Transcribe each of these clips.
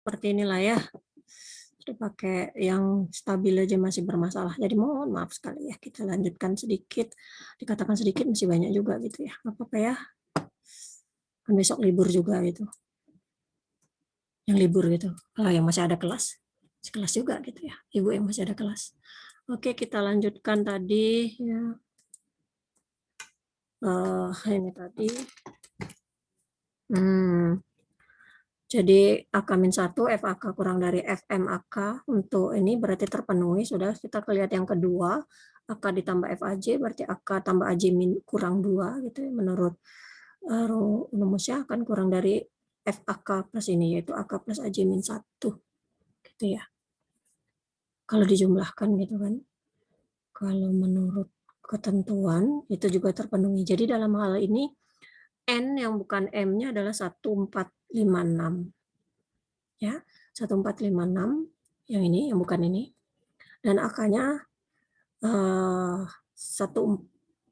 Seperti inilah ya. Pakai yang stabil aja masih bermasalah. Jadi mohon maaf sekali ya. Kita lanjutkan sedikit. Dikatakan sedikit masih banyak juga gitu ya. Nggak apa-apa ya. Kan besok libur juga gitu. Yang libur gitu. Kalau yang masih ada kelas. Kelas juga gitu ya. Ibu yang masih ada kelas. Oke, kita lanjutkan tadi ya. Ini tadi. Jadi AK-1 FAK kurang dari FMAK untuk ini berarti terpenuhi. Sudah kita lihat yang kedua. AK ditambah FAJ berarti AK tambah AJ kurang 2 gitu ya. Menurut rumusnya akan kurang dari FAK plus ini yaitu AK plus AJ min 1 gitu ya. Kalau dijumlahkan gitu kan. Kalau menurut ketentuan itu juga terpenuhi. Jadi dalam hal ini N yang bukan M-nya adalah 1456. Ya, 1456 yang ini, yang bukan ini. Dan AK-nya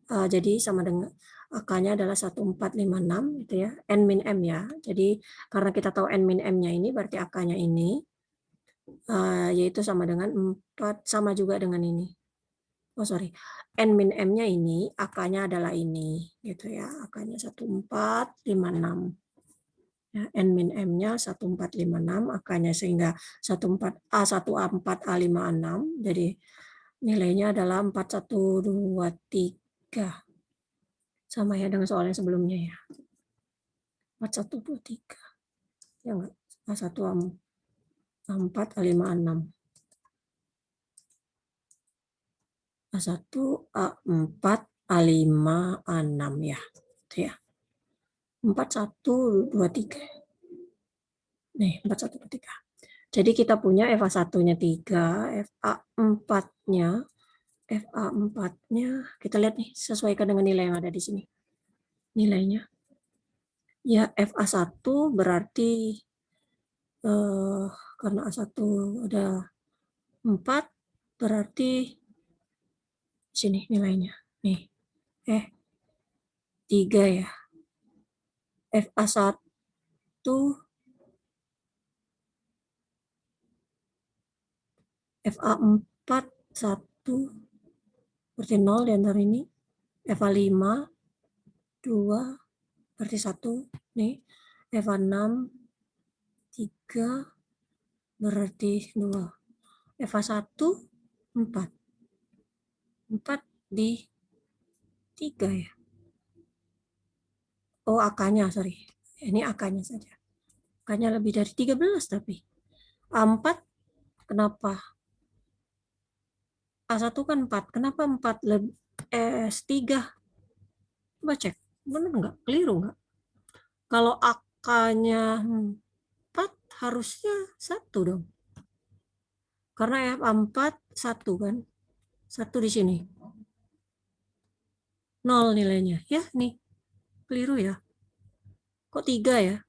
jadi sama dengan AK-nya adalah 1456 gitu ya, N min M ya. Jadi karena kita tahu N min M-nya ini berarti AK-nya ini yaitu sama dengan 4, sama juga dengan ini. Oh sorry, N min M-nya ini, AK-nya adalah ini gitu ya, AK-nya 1456. Ya, N min M-nya 1456, AK-nya sehingga 14A, 1A4A56, jadi nilainya adalah 4123. Sama ya dengan soal yang sebelumnya ya. 4123. Ya enggak? A1A4A56. A1A4A56 ya. Itu ya. 4123. Nih, 4123. Jadi kita punya FA1-nya 3, FA4-nya kita lihat nih, sesuaikan dengan nilai yang ada di sini. Nilainya. Ya, FA1 berarti karena A1 ada 4, berarti sini nilainya. Nih, 3 ya. FA1 FA4 1 berarti 0 di antara ini. FA5 2 berarti 1 nih. FA6 3 berarti 2. FA1 4 di 3 ya. Oh, AK-nya, sorry. Ini AK-nya saja. AK-nya lebih dari 13 tapi. A4 kenapa? A1 kan 4. Kenapa 4 lebih S3? Coba cek. Benar nggak? Keliru nggak? Kalau AK-nya 4 harusnya 1 dong. Karena F4 1 kan. 1 di sini. 0 nilainya. Ya, nih. Keliru ya. Kok 3 ya?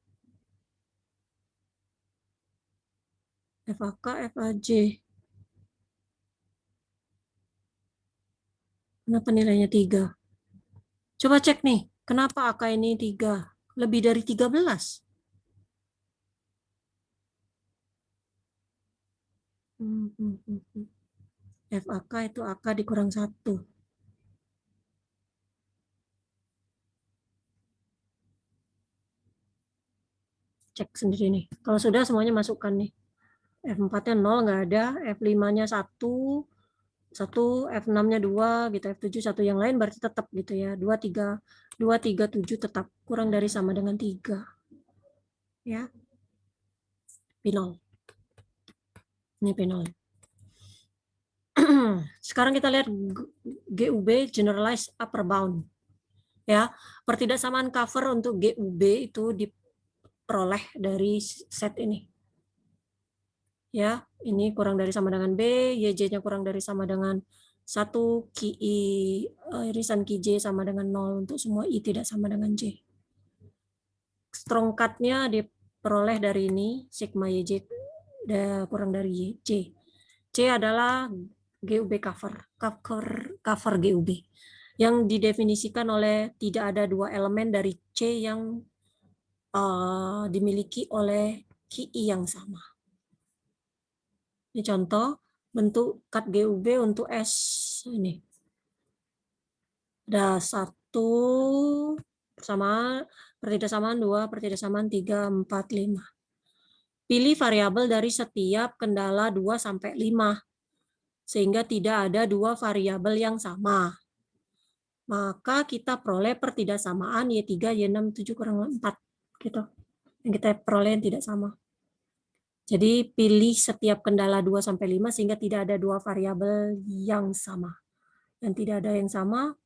FAK, FAJ. Kenapa nilainya 3? Coba cek nih. Kenapa AK ini 3? Lebih dari 13. FAK itu AK dikurang 1. Cek sendiri nih. Kalau sudah semuanya masukkan nih. F4-nya 0 nggak ada, F5-nya 1, F6-nya 2 gitu, F7 1 yang lain berarti tetap gitu ya. 2 3 7 tetap kurang dari sama dengan 3. Ya. P0. Ini P0. Sekarang kita lihat GUB generalized upper bound. Ya, pertidaksamaan cover untuk GUB itu diperoleh dari set ini. Ya, ini kurang dari sama dengan B, YJ-nya kurang dari sama dengan 1, irisan QJ sama dengan 0 untuk semua I tidak sama dengan J. Strong cut-nya diperoleh dari ini, sigma YJ kurang dari J. C adalah GUB cover GUB yang didefinisikan oleh tidak ada 2 elemen dari C yang dimiliki oleh KI yang sama. Ini contoh bentuk cut GUB untuk S ini. Ada 1 persamaan, pertidaksamaan 2, pertidaksamaan 3, 4, 5. Pilih variabel dari setiap kendala 2 sampai 5 sehingga tidak ada 2 variabel yang sama. Maka kita peroleh pertidaksamaan Y3, Y6, 7 kurang 4 gitu. Yang kita peroleh yang tidak sama. Jadi pilih setiap kendala 2 sampai 5 sehingga tidak ada 2 variabel yang sama. Dan tidak ada yang sama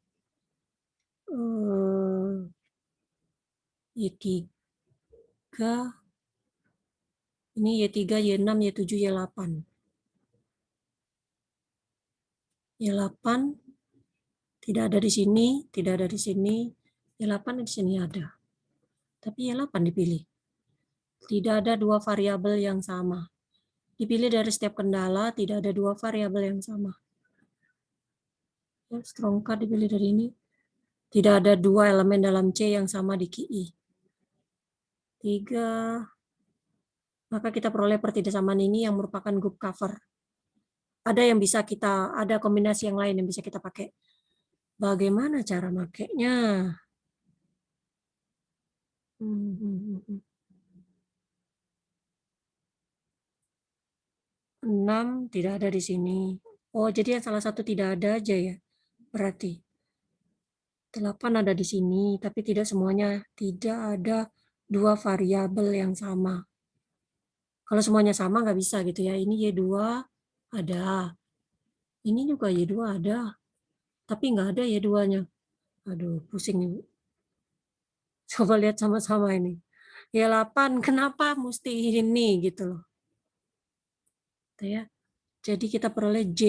Y3 ini Y3, Y6, Y7, Y8. Y8 tidak ada di sini, tidak ada di sini. Y8 di sini ada. Tapi Y8 dipilih. Tidak ada 2 variabel yang sama. Dipilih dari setiap kendala, tidak ada 2 variabel yang sama. Ya, strong card dipilih dari ini. Tidak ada 2 elemen dalam C yang sama di KI. 3. Maka kita peroleh pertidaksamaan ini yang merupakan group cover. Ada yang bisa ada kombinasi yang lain yang bisa kita pakai. Bagaimana cara makainya? 6 tidak ada di sini. Oh, jadi yang salah satu tidak ada aja ya. Berarti 8 ada di sini, tapi tidak semuanya. Tidak ada 2 variabel yang sama. Kalau semuanya sama nggak bisa gitu ya. Ini Y2 ada. Ini juga Y2 ada. Tapi nggak ada Y2-nya. Aduh, pusing nih. Coba lihat sama-sama ini. Y8, kenapa mesti ini gitu loh. Ya. Jadi kita peroleh J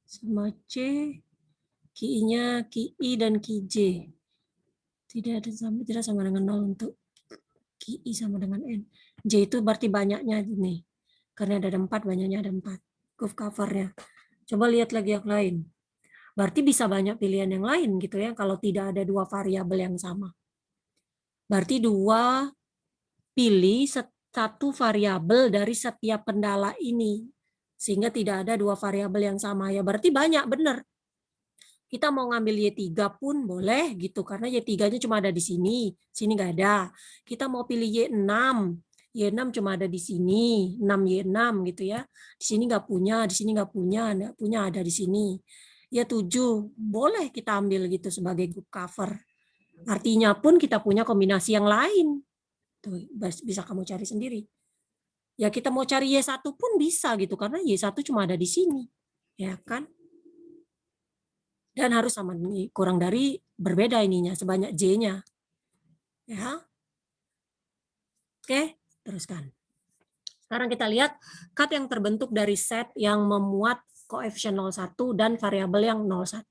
sama C, KI-nya KI dan KJ. Tidak sama dengan 0 untuk KI sama dengan N. J itu berarti banyaknya nih. Karena ada 4, banyaknya ada 4. Groove covernya. Coba lihat lagi yang lain. Berarti bisa banyak pilihan yang lain gitu ya, kalau tidak ada 2 variabel yang sama. Berarti pilih 1 variabel dari setiap kendala ini. Sehingga tidak ada 2 variabel yang sama. Ya berarti banyak, benar. Kita mau ngambil Y3 pun boleh gitu, karena Y3-nya cuma ada di sini nggak ada. Kita mau pilih Y6 cuma ada di sini, 6Y6 gitu ya. Di sini nggak punya, di sini nggak punya ada di sini. Y7 boleh kita ambil gitu sebagai group cover. Artinya pun kita punya kombinasi yang lain. Tuh, bisa kamu cari sendiri. Ya kita mau cari Y1 pun bisa gitu, karena Y1 cuma ada di sini. Ya kan? Dan harus sama kurang dari berbeda ininya sebanyak J-nya. Ya. Oke, teruskan. Sekarang kita lihat cut yang terbentuk dari set yang memuat koefisien 01 dan variabel yang 01.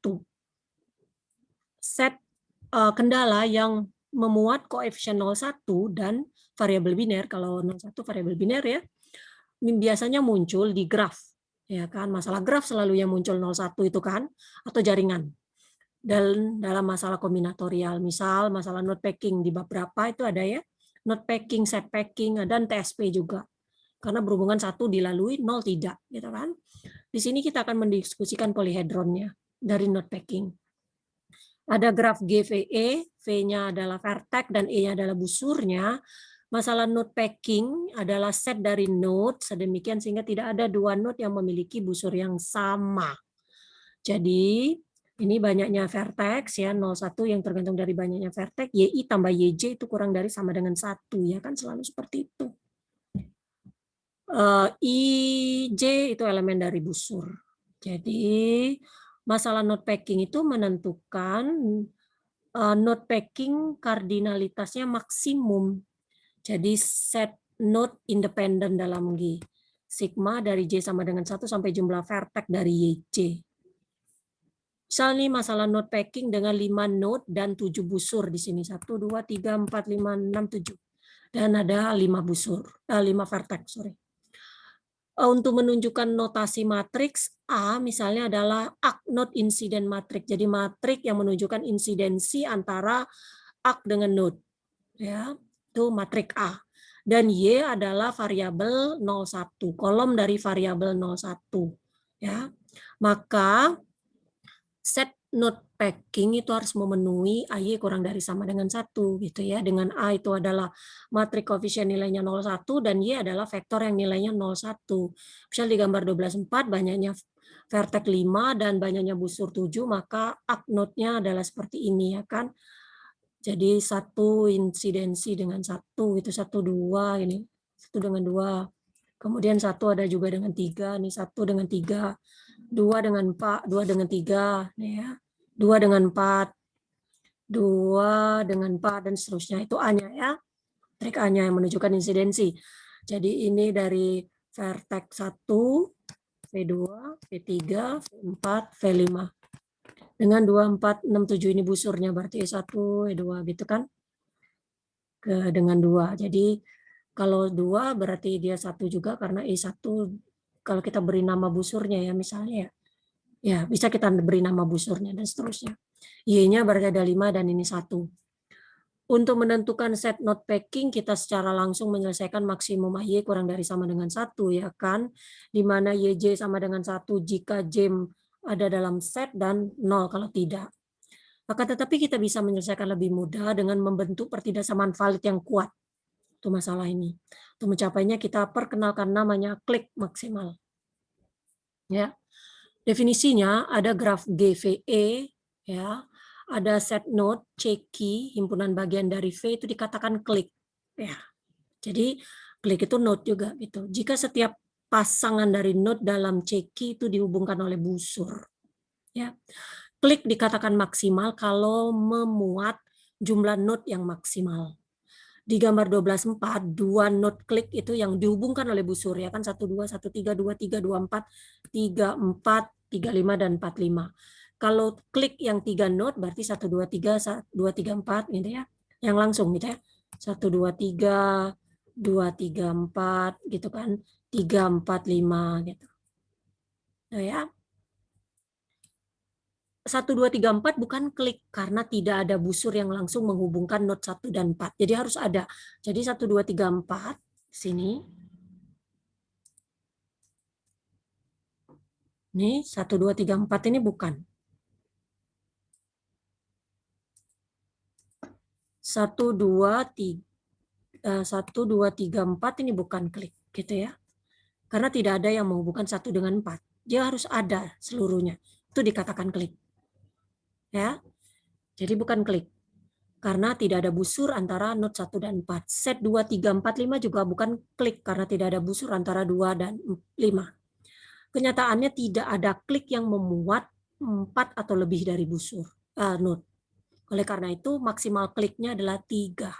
Set kendala yang memuat koefisien 01 dan variabel biner, kalau 01 variabel biner ya, ini biasanya muncul di graf. Ya kan, masalah graf selalu yang muncul 01 itu kan, atau jaringan. Dan dalam masalah kombinatorial, misal masalah node packing di bab berapa itu ada ya, node packing, set packing, dan TSP juga. Karena berhubungan 1 dilalui, 0 tidak, gitu kan. Di sini kita akan mendiskusikan polyhedronnya dari node packing. Ada graf GVE, V-nya adalah vertex dan E-nya adalah busurnya. Masalah node packing adalah set dari node sedemikian sehingga tidak ada 2 node yang memiliki busur yang sama. Jadi ini banyaknya vertex ya, 01 yang tergantung dari banyaknya vertex, YI tambah YJ itu kurang dari sama dengan 1 ya kan, selalu seperti itu. IJ itu elemen dari busur. Jadi masalah node packing itu menentukan node packing kardinalitasnya maksimum. Jadi set node independen dalam G. Sigma dari J sama dengan 1 sampai jumlah vertex dari YJ. Misal nih masalah node packing dengan 5 node dan 7 busur di sini. 1, 2, 3, 4, 5, 6, 7. Dan ada 5 busur, 5 vertex, sorry. Untuk menunjukkan notasi matriks A misalnya adalah arc node incident matrix. Jadi matriks yang menunjukkan insidensi antara arc dengan node. Ya, itu matriks A. dan Y adalah variabel 01, kolom dari variabel 01. Ya. Maka set node packing itu harus memenuhi AY kurang dari sama dengan 1 gitu ya. Dengan A itu adalah matrik koefisien nilainya 01 dan Y adalah vektor yang nilainya 01. Misal di gambar 12.4 banyaknya vertex 5 dan banyaknya busur 7, maka arc node-nya adalah seperti ini ya kan. Jadi satu insidensi dengan satu itu 1 2 ini, 1 dengan 2. Kemudian 1 ada juga dengan 3, nih 1 dengan 3. 2 dengan 4, 2 dengan 3, nih ya. 2 dengan 4, 2 dengan 4 dan seterusnya. Itu A-nya ya. Trik A-nya yang menunjukkan insidensi. Jadi ini dari vertex 1, V2, V3, V4, V5. Dengan 2, 4, 6, 7 ini busurnya berarti E1, E2 gitu kan. Dengan 2. Jadi kalau 2 berarti dia 1 juga karena E1 kalau kita beri nama busurnya ya misalnya ya. Ya, bisa kita beri nama busurnya dan seterusnya. Y-nya berarti ada 5 dan ini 1. Untuk menentukan set node packing, kita secara langsung menyelesaikan maksimum AY kurang dari sama dengan 1, ya kan? Di mana YJ sama dengan 1 jika JEM ada dalam set dan 0 kalau tidak. Akan tetapi kita bisa menyelesaikan lebih mudah dengan membentuk pertidaksamaan valid yang kuat. Itu masalah ini. Untuk mencapainya kita perkenalkan namanya klik maksimal. Ya. Definisinya ada graf GVE, ya, ada set node, C-key, himpunan bagian dari V itu dikatakan klik. Ya. Jadi klik itu node juga gitu. Jika setiap pasangan dari node dalam C-key itu dihubungkan oleh busur. Ya. Klik dikatakan maksimal kalau memuat jumlah node yang maksimal. Di gambar 12.4, 2 node klik itu yang dihubungkan oleh busur ya kan 1 2 1 3 2 3 2 4 3 4 3 5 dan 4 5. Kalau klik yang 3 node berarti 1 2 3 2 3 4 gitu ya. Yang langsung gitu ya. 1 2 3 2 3 4 gitu kan. 3 4 5 gitu. Nah ya. 1 2 3 4 bukan klik karena tidak ada busur yang langsung menghubungkan node 1 dan 4. Jadi harus ada. Jadi 1 2 3 4 sini. Nih 1 2 3 4 ini bukan. 1 2 3 1 2 3 4 ini bukan klik gitu ya. Karena tidak ada yang menghubungkan 1 dengan 4. Dia harus ada seluruhnya. Itu dikatakan klik. Ya. Jadi bukan klik. Karena tidak ada busur antara node 1 dan 4. Set 2, 3, 4, 5 juga bukan klik karena tidak ada busur antara 2 dan 5. Kenyataannya tidak ada klik yang memuat 4 atau lebih dari busur node. Oleh karena itu maksimal kliknya adalah 3.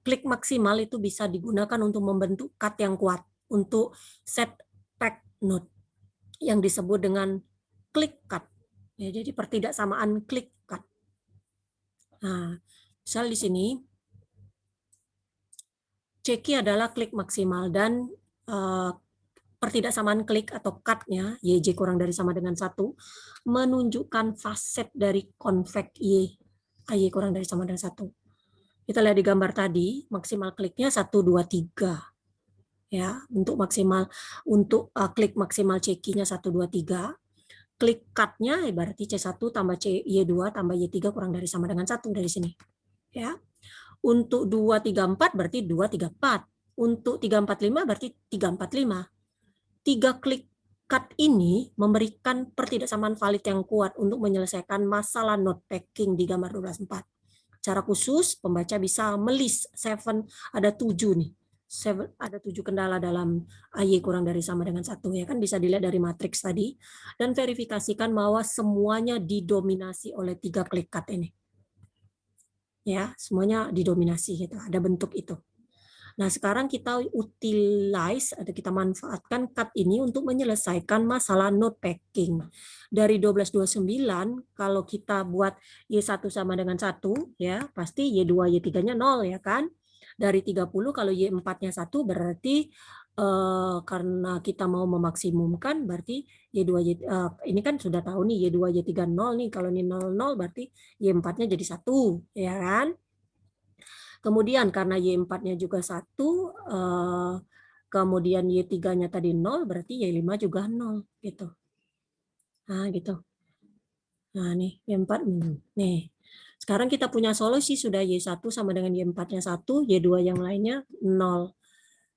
Klik maksimal itu bisa digunakan untuk membentuk cut yang kuat untuk set pack node yang disebut dengan klik cut. Ya, jadi pertidaksamaan klik cut. Nah, misal di sini C-key adalah klik maksimal dan pertidaksamaan klik atau cut-nya YJ kurang dari sama dengan 1 menunjukkan faset dari konvek Y AY kurang dari sama dengan 1. Kita lihat di gambar tadi, maksimal kliknya 1 2 3. Ya, untuk klik maksimal C-key-nya 1 2 3. Klik cut-nya berarti C1 tambah Y2 tambah Y3 kurang dari sama dengan 1 dari sini. Ya. Untuk 2 3 4 berarti 2 3 4. Untuk 3 4 5 berarti 3 4 5. 3 klik cut ini memberikan pertidaksamaan valid yang kuat untuk menyelesaikan masalah node packing di gambar 12.4. Cara khusus pembaca bisa melist 7 ada 7 nih. Ada 7 kendala dalam AY kurang dari sama dengan 1 ya kan bisa dilihat dari matriks tadi dan verifikasikan bahwa semuanya didominasi oleh 3 klik cut ini. Ya, semuanya didominasi gitu, ada bentuk itu. Nah, sekarang kita utilize atau kita manfaatkan cut ini untuk menyelesaikan masalah node packing. Dari 1229 kalau kita buat Y1 sama dengan 1 ya, pasti Y2 Y3-nya 0 ya kan? Dari 30 kalau Y4-nya 1 berarti karena kita mau memaksimumkan berarti Y2 ini kan sudah tahu nih Y2 Y3 0 nih, kalau ini 0 0 berarti Y4-nya jadi 1 ya kan? Kemudian karena Y4-nya juga 1, kemudian Y3-nya tadi 0, berarti Y5 juga 0 gitu. Nah, gitu. Nah, nih Y4 nih. Sekarang kita punya solusi sudah Y1 sama dengan Y4-nya 1, Y2 yang lainnya 0.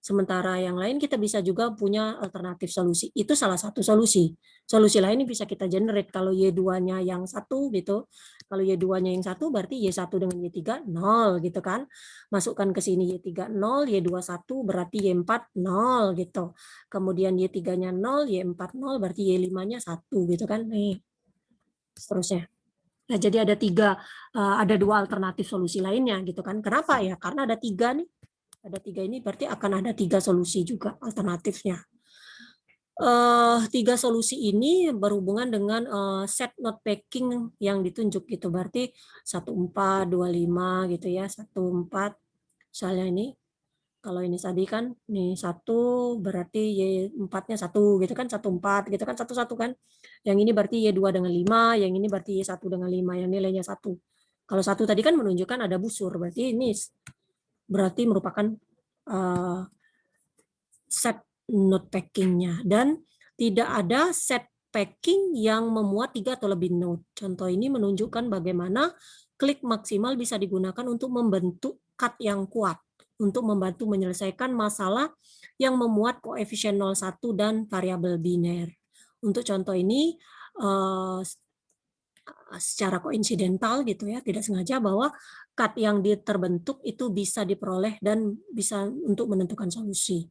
Sementara yang lain kita bisa juga punya alternatif solusi. Itu salah satu solusi. Solusi lain bisa kita generate kalau Y2-nya yang 1 gitu. Kalau Y2-nya yang 1 berarti Y1 dengan Y3 0 gitu kan. Masukkan ke sini Y3 0, Y2 1 berarti Y4 0 gitu. Kemudian Y3-nya 0, Y4 0 berarti Y5-nya 1 gitu kan. Nih. Seterusnya. Nah, jadi ada dua alternatif solusi lainnya gitu kan. Kenapa ya? Karena ada 3 nih. Ada 3 ini berarti akan ada 3 solusi juga alternatifnya. 3 solusi ini berhubungan dengan set node packing yang ditunjuk gitu. Berarti 14, 25 gitu ya. 14 misalnya ini. Kalau ini tadi kan nih 1 berarti Y4-nya 1 gitu kan, 14 gitu kan, 11 kan. Yang ini berarti Y2 dengan 5, yang ini berarti Y1 dengan 5, yang nilainya 1. Kalau 1 tadi kan menunjukkan ada busur, berarti ini berarti merupakan set node packing-nya. Dan tidak ada set packing yang memuat 3 atau lebih node. Contoh ini menunjukkan bagaimana klik maksimal bisa digunakan untuk membentuk cut yang kuat, untuk membantu menyelesaikan masalah yang memuat koefisien 0,1 dan variabel biner. Untuk contoh ini, secara koinsidental gitu ya, tidak sengaja bahwa cut yang terbentuk itu bisa diperoleh dan bisa untuk menentukan solusi.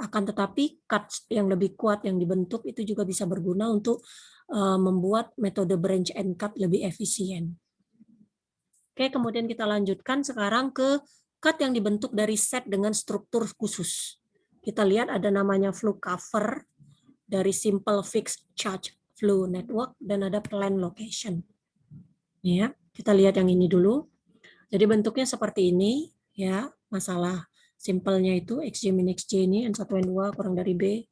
Akan tetapi cut yang lebih kuat yang dibentuk itu juga bisa berguna untuk membuat metode branch and cut lebih efisien. Oke, kemudian kita lanjutkan sekarang ke cut yang dibentuk dari set dengan struktur khusus. Kita lihat ada namanya flow cover dari simple fixed charge flow network dan ada plan location. Ya, kita lihat yang ini dulu. Jadi bentuknya seperti ini ya, masalah simpelnya itu XJ min XJ ini N1 N2 kurang dari B.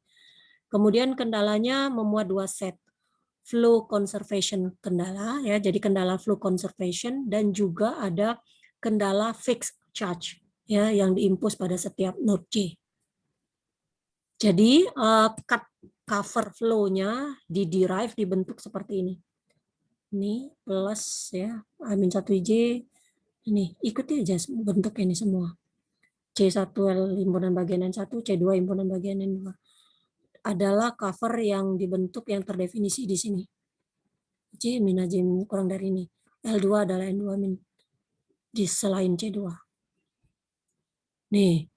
Kemudian kendalanya memuat 2 set. Flow conservation kendala ya, jadi kendala flow conservation dan juga ada kendala fixed charge ya yang diimpus pada setiap node J. Jadi cut cover flow-nya derive dibentuk seperti ini. Ini plus ya, A-1J ini ikuti aja bentuk ini semua. C1 himpunan bagian N1, C2 himpunan bagian N2 adalah cover yang dibentuk yang terdefinisi di sini. J min J kurang dari ini. L2 adalah N2 min di selain C2. Nih,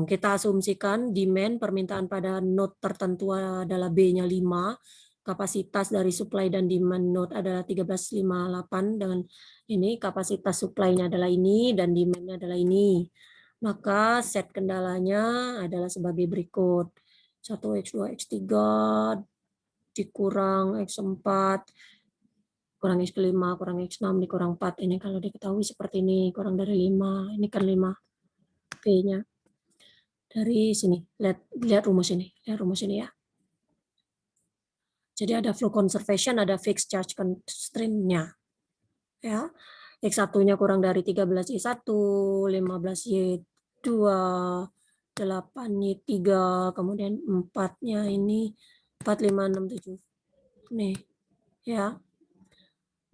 kita asumsikan demand permintaan pada node tertentu adalah B-nya 5, kapasitas dari supply dan demand node adalah 1358 dengan ini kapasitas supply-nya adalah ini dan demand-nya adalah ini. Maka set kendalanya adalah sebagai berikut. 1x2 x3 dikurang x4 kurang x5 kurang x6 dikurang 4. Ini kalau diketahui seperti ini kurang dari 5. Ini kan 5 P-nya. Dari sini, lihat rumus ini. Lihat rumus ini ya. Jadi ada flow conservation, ada fixed charge constraint-nya. Ya. X1-nya kurang dari 13Y1, 15Y2, 8Y3, kemudian 4-nya ini 4, 5, 6, 7. Nih, ya.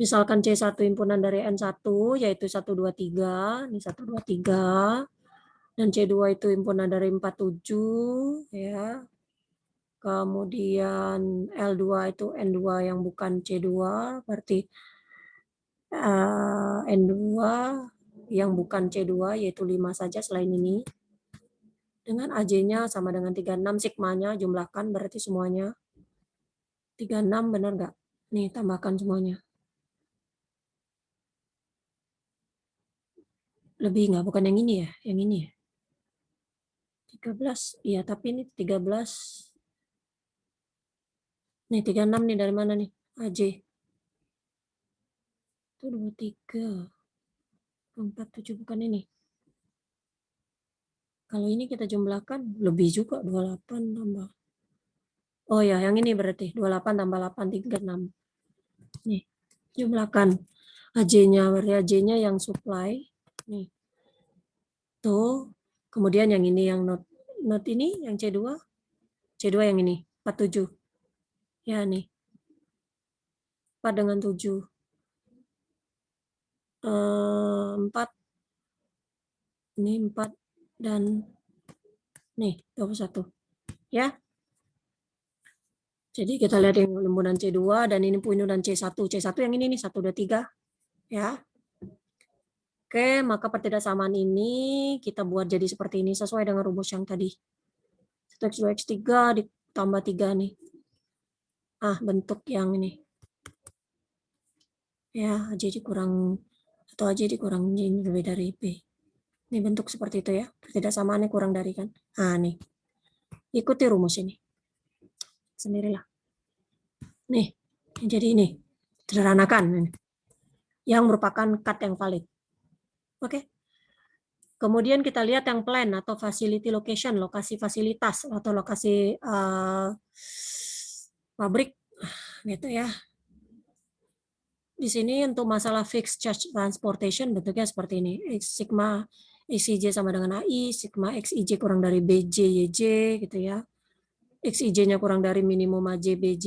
Misalkan C1 himpunan dari N1, yaitu 1, 2, 3. Ini 1, 2, 3. Dan C2 itu himpunan dari 4, 7. Ya. Kemudian L2 itu N2 yang bukan C2, berarti N2 yang bukan C2 yaitu 5 saja selain ini. Dengan AJ-nya sama dengan 36, sigmanya jumlahkan berarti semuanya. 36 benar nggak? Nih tambahkan semuanya. Lebih nggak? Bukan yang ini ya? Yang ini ya? 13, iya tapi ini 13. Nih 36 nih dari mana nih? AJ. Itu 23. 47 bukan ini. Kalau ini kita jumlahkan lebih juga 28 tambah. Oh ya, yang ini berarti 28 tambah 8 36. Nih, jumlahkan AJ-nya, berarti AJ-nya yang supply. Nih. Tuh. Kemudian yang ini yang not ini yang C2. C2 yang ini 47. Ya nih. 4 dengan 7. 4 ini 4 dan nih 21. Ya. Jadi kita lihat yang lemburan C2 dan ini punduran C1. C1 yang ini nih 1 2 3 ya. Oke, maka pertidaksamaan ini kita buat jadi seperti ini sesuai dengan rumus yang tadi. 1x2 x3 ditambah 3 nih. Bentuk yang ini. Ya, J dikurang atau J dikurang J ini lebih dari B. Ini bentuk seperti itu ya. Pertidaksamaannya kurang dari kan. Nih. Ikuti rumus ini. Sendirilah. Nih. Jadi ini. Sederhanakan. Ini. Yang merupakan cut yang valid. Oke. Kemudian kita lihat yang plan atau facility location, lokasi fasilitas atau lokasi pabrik gitu ya. Di sini untuk masalah fixed charge transportation bentuknya seperti ini. Sigma XIJ sama dengan AI, sigma XIJ kurang dari BJ YJ gitu ya. XIJ-nya kurang dari minimum AJ BJ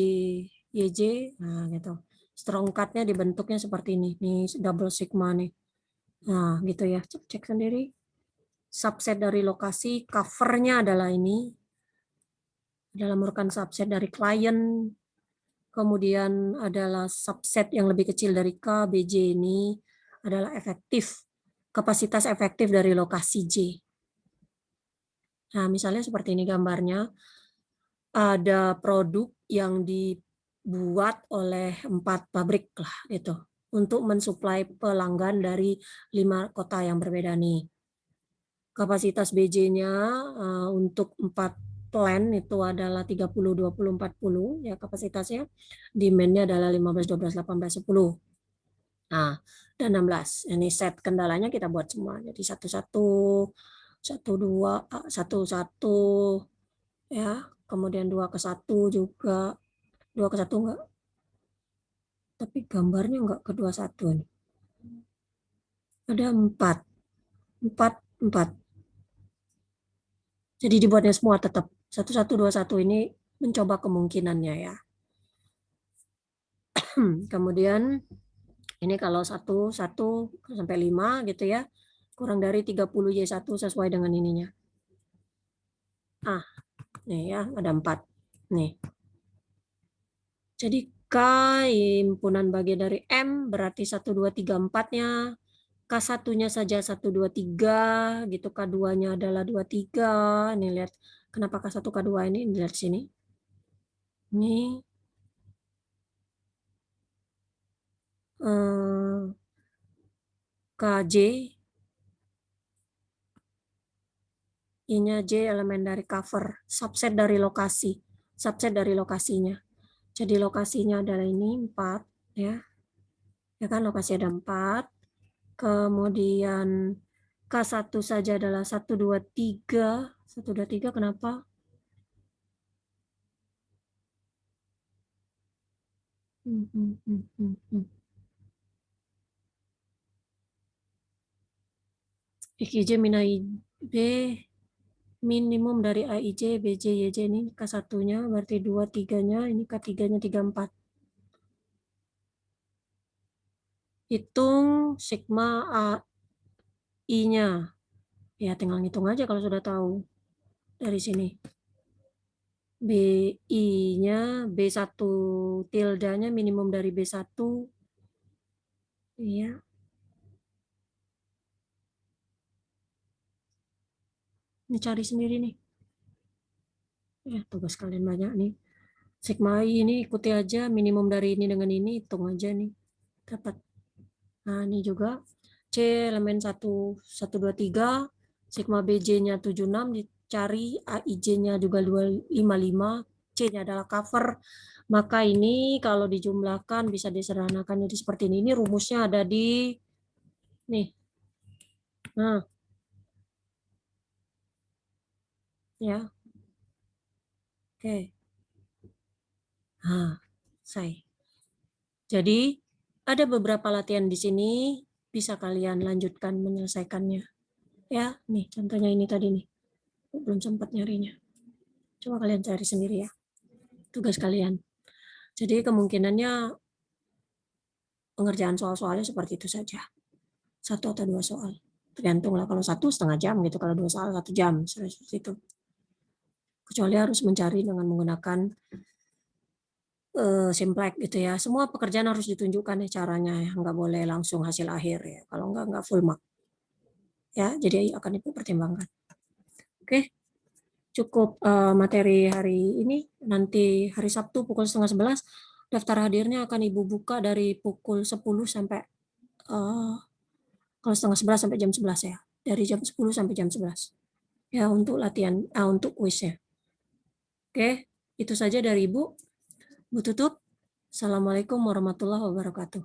YJ. Nah, gitu. Strong cut-nya dibentuknya seperti ini. Ini double sigma nih. Nah, gitu ya. Cek sendiri. Subset dari lokasi, cover-nya adalah ini. Adalah merupakan subset dari klien. Kemudian adalah subset yang lebih kecil dari K, BJ ini adalah efektif, kapasitas efektif dari lokasi J. Nah, misalnya seperti ini gambarnya, ada produk yang dibuat oleh 4 pabrik lah gitu, untuk mensuplai pelanggan dari 5 kota yang berbeda nih. Kapasitas BJ-nya untuk 4 plan itu adalah 30, 20, 40 ya kapasitasnya. Demand-nya adalah 15, 12, 18, 10. Nah, dan 16. Ini set kendalanya kita buat semua. Jadi 11, 12, 11 ya. Kemudian 2 ke 1 juga. 2 ke 1 enggak. Tapi gambarnya enggak ke 21 nih. Ada 4. 4, 4. Jadi dibuatnya semua tetap 1121 ini mencoba kemungkinannya ya. Kemudian ini kalau 1 sampai 5 gitu ya. Kurang dari 30 Y1 sesuai dengan ininya. Nih ya, ada 4. Nih. Jadi K himpunan bagian dari M berarti 1 2 3 4-nya. K1-nya saja 1 2 3 gitu. K2-nya adalah 2 3. Nih lihat kenapa K1 K2 ini lihat sini. Ini KJ, I-nya J elemen dari cover, subset dari lokasi, subset dari lokasinya. Jadi lokasinya adalah ini 4 ya. Ya kan lokasi ada 4. Kemudian K1 saja adalah 1 2 3. 1 2 3 kenapa? XIJ min B minimum dari AIJ, BJ, YJ ini K1-nya berarti 2 3-nya, ini K3-nya 3 4. Hitung sigma AI-nya. Ya tinggal ngitung aja kalau sudah tahu dari sini. BI-nya B1 tildanya minimum dari B1. Iya. Ini cari sendiri nih. Ya, tugas kalian banyak nih. Sigma I ini ikuti aja minimum dari ini dengan ini, hitung aja nih. Dapat. Nah, ini juga C elemen 1 1 2 3, sigma BJ-nya 76 dicari, AIJ-nya juga 255, C-nya adalah cover. Maka ini kalau dijumlahkan bisa disederhanakan jadi seperti ini. Ini rumusnya ada di nih. Nah, ya. Oke. Nah, saya. Jadi, ada beberapa latihan di sini, bisa kalian lanjutkan menyelesaikannya. Ya, nih contohnya ini tadi nih. Belum sempat nyarinya. Coba kalian cari sendiri ya. Tugas kalian. Jadi kemungkinannya pengerjaan soal-soalnya seperti itu saja. 1 atau 2 soal. Tergantung lah, kalau 1,5 jam gitu, kalau 2 soal 1 jam, seperti itu. Kecuali harus mencari dengan menggunakan Simplek gitu ya. Semua pekerjaan harus ditunjukkan ya caranya ya, nggak boleh langsung hasil akhir ya. Kalau nggak full mark. Ya, jadi akan dipertimbangkan. Oke, cukup materi hari ini. Nanti hari Sabtu pukul 10:30 daftar hadirnya akan Ibu buka dari pukul 10 sampai kalau 10:30 sampai jam 11 ya. Dari jam 10 sampai jam 11. Ya, untuk latihan, untuk kuisnya. Oke, itu saja dari Ibu. Bu tutup. Assalamualaikum warahmatullahi wabarakatuh.